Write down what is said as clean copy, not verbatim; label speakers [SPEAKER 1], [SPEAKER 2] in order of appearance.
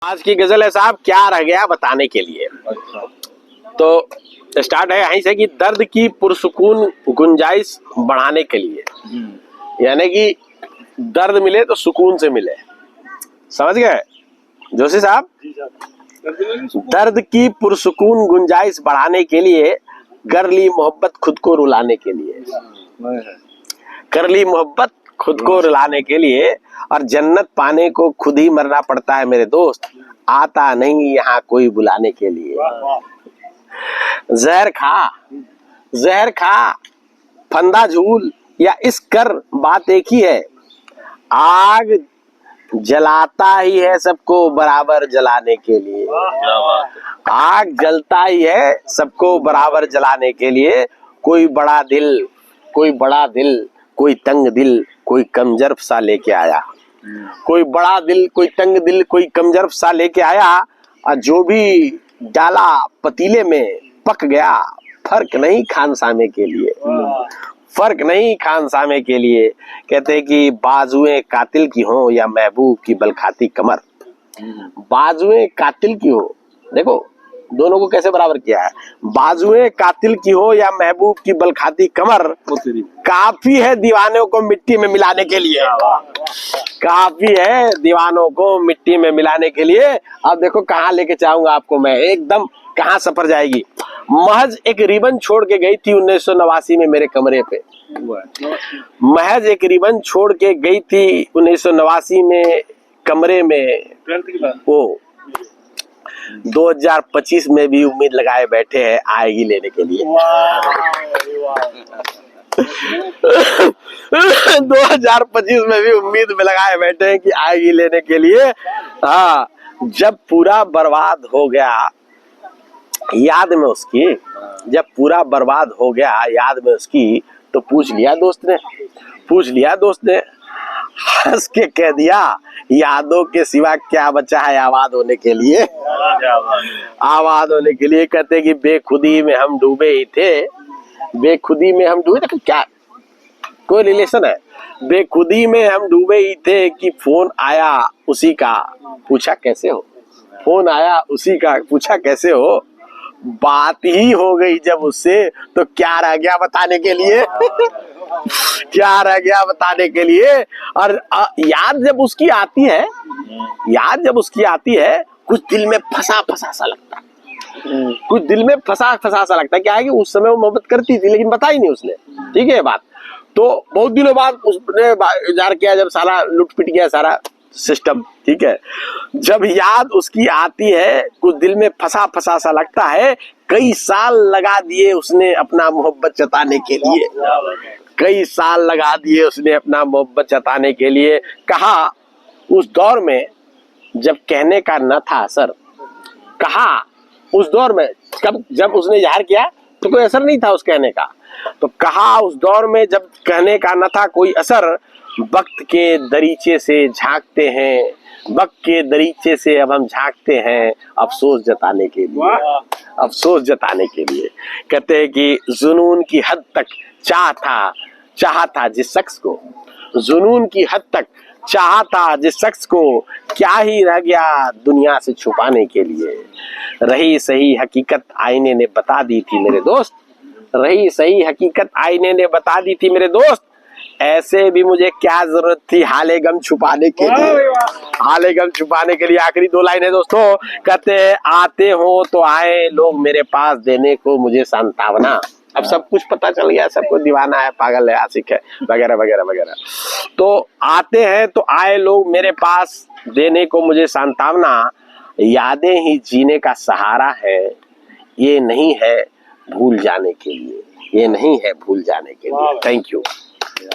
[SPEAKER 1] आज की गजल है साहब, क्या रह गया बताने के लिए। तो स्टार्ट है यहीं से कि दर्द की पुरसुकून गुंजाइश बढ़ाने के लिए, यानी कि दर्द मिले तो सुकून से मिले। समझ गए जोशी साहब? दर्द की पुरसुकून गुंजाइश बढ़ाने के लिए कर ली मोहब्बत खुद को रुलाने के लिए, कर ली मोहब्बत खुद को रुलाने के लिए, और जन्नत पाने को खुद ही मरना पड़ता है मेरे दोस्त, आता नहीं यहाँ कोई बुलाने के लिए। जहर खा फंदा झूल या इस कर, बात एक ही है, आग जलाता ही है सबको बराबर जलाने के लिए। आग जलता ही है सबको बराबर जलाने के लिए। कोई बड़ा दिल कोई तंग दिल कोई कमजोर सा लेके आया, कोई बड़ा दिल कोई तंग दिल कोई कमजोर सा लेके आया, और जो भी डाला पतीले में पक गया, फर्क नहीं खानसामे के लिए, फर्क नहीं खानसामे के लिए। कहते हैं कि बाजुएं कातिल की हो या महबूब की बलखाती कमर, बाजुएं कातिल की हो, देखो दोनों को कैसे बराबर किया है, बाजुएं कातिल की हो या महबूब की बलखाती कमर, काफी है दीवानों को मिट्टी में मिलाने के लिए, काफी है दीवानों को मिट्टी में मिलाने के लिए। अब देखो कहाँ लेके जाऊंगा आपको मैं, एकदम कहाँ सफर जाएगी। महज एक रिबन छोड़ के गई थी 1989 में मेरे कमरे पे, महज एक रिबन छोड़ के गई थी 1989 में कमरे में। वो 2025 में भी उम्मीद लगाए बैठे हैं आएगी लेने के लिए। 2025 में भी उम्मीद में लगाए बैठे हैं कि आएगी लेने के लिए। हाँ, जब पूरा बर्बाद हो गया याद में उसकी, जब पूरा बर्बाद हो गया याद में उसकी, तो पूछ लिया दोस्त ने, हंस के कह दिया यादों के सिवा क्या बचा है आबाद होने के लिए, आबाद होने के लिए। कहते कि बेखुदी में हम डूबे ही थे, बेखुदी में हम डूबे, क्या कोई रिलेशन है? बेखुदी में हम डूबे ही थे कि फोन आया उसी का पूछा कैसे हो, फोन आया उसी का पूछा कैसे हो, बात ही हो गई जब उससे तो क्या रह गया बताने के लिए। क्या रह गया बताने के लिए। और याद जब उसकी आती है, याद जब उसकी आती है, कुछ दिल में फंसा सा लगता है, कुछ दिल में फंसा सा लगता है। क्या है कि उस समय वो मोहब्बत करती थी लेकिन बताई नहीं उसने, ठीक है बात। तो बहुत दिनों बाद उसने इज़हार किया जब सारा लुट पिट गया सारा सिस्टम, ठीक है। जब याद उसकी आती है कुछ दिल में फंसा सा लगता है, कई साल लगा दिए उसने अपना मोहब्बत जताने के लिए, कई साल लगा दिए उसने अपना मोहब्बत जताने के लिए। कहा उस दौर में जब कहने का न था असर, कहा उस दौर में जब उसने इज़हार किया तो कोई असर नहीं था उस कहने का, तो कहा उस दौर में जब कहने का न था कोई असर, वक्त के दरीचे से झांकते हैं, वक्त के दरीचे से अब हम झांकते हैं अफसोस जताने के लिए, अफसोस जताने के लिए। कहते हैं कि जुनून की हद तक चाहा था जिस शख्स को, जुनून की हद तक चाहा था जिस शख्स को, क्या ही रह गया दुनिया से छुपाने के लिए। रही सही हकीकत आईने ने बता दी थी मेरे दोस्त, रही सही हकीकत आईने ने बता दी थी मेरे दोस्त, ऐसे भी मुझे क्या जरूरत थी हाले गम छुपाने के लिए, हाले गम छुपाने के लिए। आखिरी दो लाइनें दोस्तों, कहते हैं आते हो तो आए लोग मेरे पास देने को मुझे सांत्वना। अब सब कुछ पता चल गया, सबको दीवाना है, पागल है, आशिक है, वगैरह वगैरह वगैरह। तो आते हैं तो आए लोग मेरे पास देने को मुझे सांत्वना, यादें ही जीने का सहारा है, ये नहीं है भूल जाने के लिए, ये नहीं है भूल जाने के लिए। Thank you.